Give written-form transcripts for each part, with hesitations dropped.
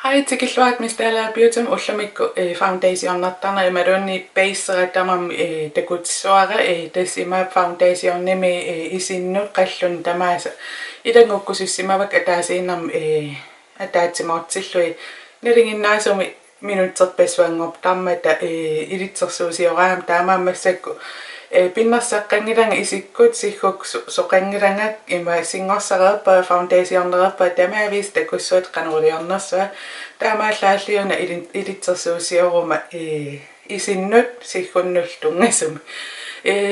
Hej til killuat mistä älä biotum ullamikku foundationnattarna imarunni peisserattamam takutsuara tassima foundation nimi isinnut qallun tamaasa idangukkusussimavak ataasiinam ataatsimaortillui niringinnaasumi minutserpassuanngorp tammata ilitsersuusioraam taamaammassakku pinnersaqqangilanga isikkut sihhuk soqangilangak ima singorsareerpa foundationnererpa tamaavis takussuat qanuliornersa taamaallalliuna ilitsersuusioruma isinnut sihhunnul tungasum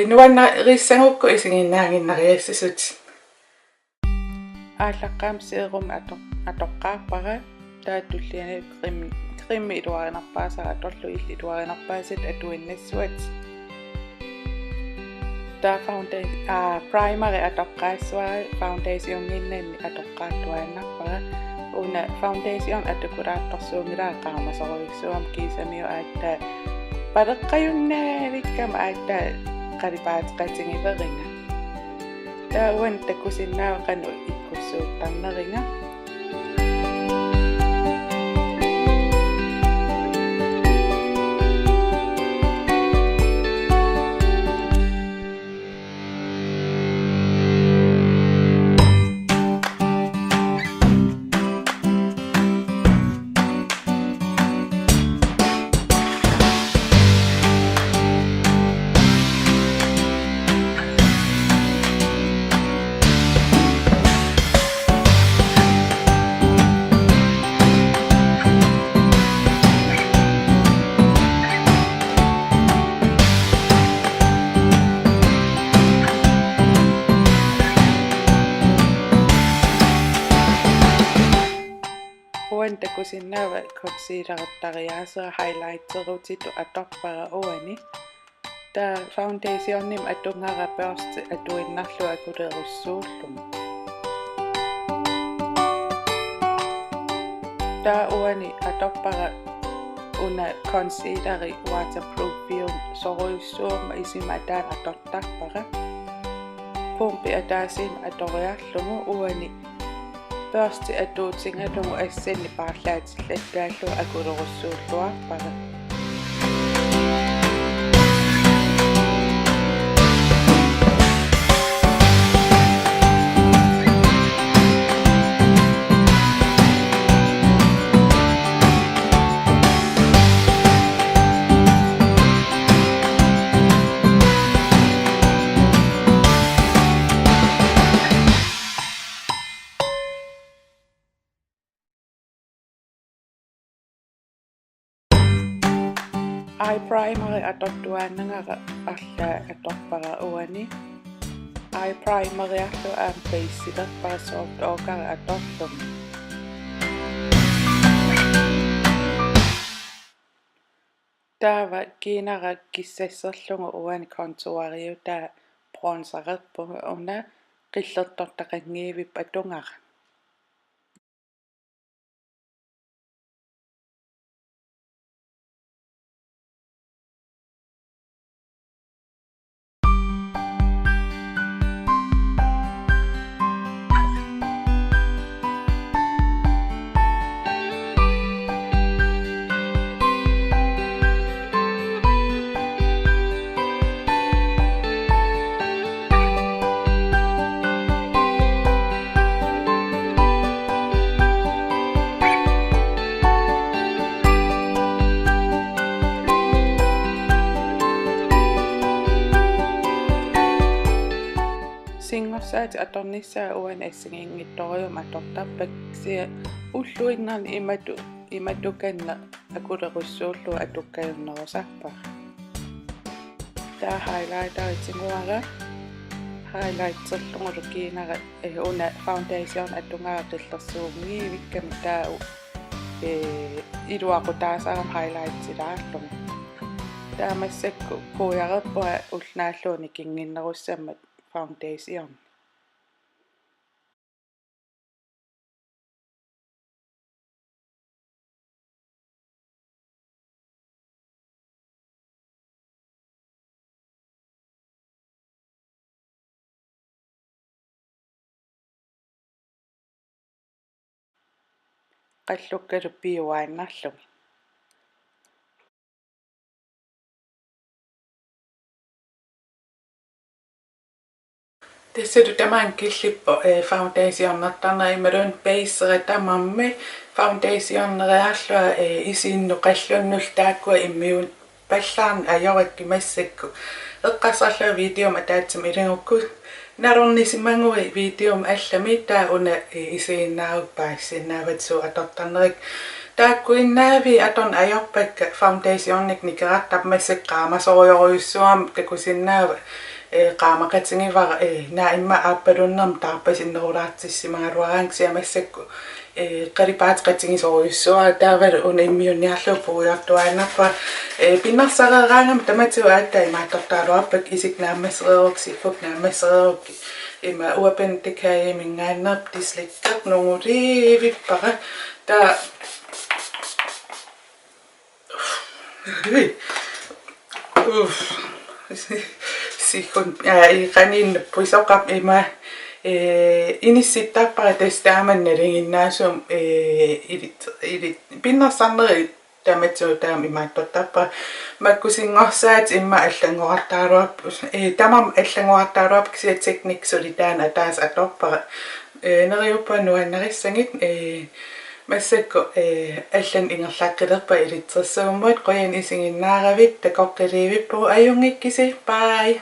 nuanna rissangukku isinginnaanginnariassasut ааллаққаам сеерум атоққарпара таатуллиани кримми илуаринарпаасара торлу илли илуаринарпаасит атуиннассуат та primary atoqqaassuari foundation-ginnaanni atoqqaattuaannarpara una foundation atukulaattorsuungilaa qaamasoruissuam kiisamiu aatta paleqqajunnaalikkam aatta qalipaatiqatingileringa tauan takusinnaaqanu ikkussuuttarneringa takusinnaava considerettariaasera highlightserutitu atorpara uani ta foundationnim atungara børsti atuinnarlu akuleerussuulluma ta uani atorpara una consideri waterproofium soruissuuma isimataan atortarpara pumpi ataasin atoriarlumu uani Børsti atuutingalugu assanni paarlaatillattaallu akulerussuulluarpara ai primary atottuaannangara arla atorpara uani ai primary arlu am basilerpara soft orgara atorlum tava kinara kissasserlungu uani kontuariu ta bronzererpu una qillertortaqangiivip atungara Singorsaati atornissaa uan assingiingittorium atortarpak sia ulluinnerni imatukanna akulerussuullu atukkajunnerusarpa taa highlightaritsinguara highlightserlungulu kiinara una foundation atungara qillersuungiivikkami taau iluaqutaasaram highlightsilaarlungu taamassakku puujarerpua ulnaalluuni kinginnerussammat foundation qallukkalu piuaannarlumi Tässä tämän killippo foundation imerun base tamammi foundation reallua isinnu qallunnulltaakku immiun pallaan ajorikki massikku eqqasarlu video mataatsum ilingukku narornisimangui video allami taa una isiinnaaruppaassinaavatsu atortarnerik taakkuinnaavi aton ajorpakka foundationnik nikerattap masseqqaamasorioruyussuam takusinnaava qaamaqatingivar naimma aappalunnerm taarpasinnerulaartissimaruaraanksiamassakku qalipaatiqatingisoruyussua taavalu una immiunniarlu puujartuaannarpa pinnarsaqeraangam tamatsu aatta imaattortaaluarpak isiknaammassereeruksi fuknaammassereerukki ima uapan tikaayamingaannerp tislikkeq nunguliivippara taa sikun qanin puisoqap ima inissittappara tastaamannalinginnaasum ilit pinnarsarneri tamatsu taam imaattortappa makkusingorsaat imma allanguartaaluap tamam allanguartaaluap kisia tekniksuli taana taas atorpara neriuppa nuannerissangit massakku allan ingerlaqqilerpa ilitsersuummuat qoyan isinginnaaravit takoqqiliivippu ajungikkisi bye